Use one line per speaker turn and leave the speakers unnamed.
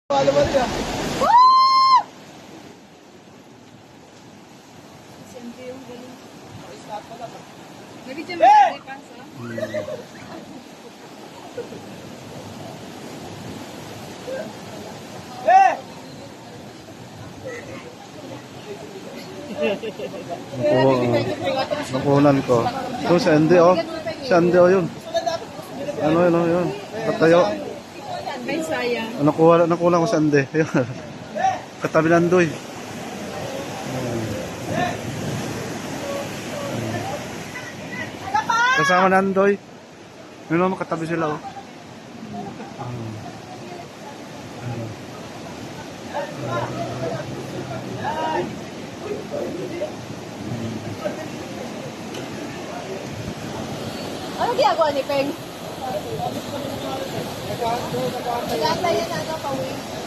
Alam mo niya.
Siyempre yung galing.
Start pa lang.
Lagi dyan may pasa.
Nakunan ko. Yung si Andy, oh. Si Andy, oh, yun. Ano, yun. Katayo.
Ay, sayang.
Nakunan ko si Andy. Yun. Katabi ng Andoy. Kasama ng Andoy. Yun naman, katabi sila, oh.
Ano ginagawa ni Peng? Nag-aantay yan, pauwi.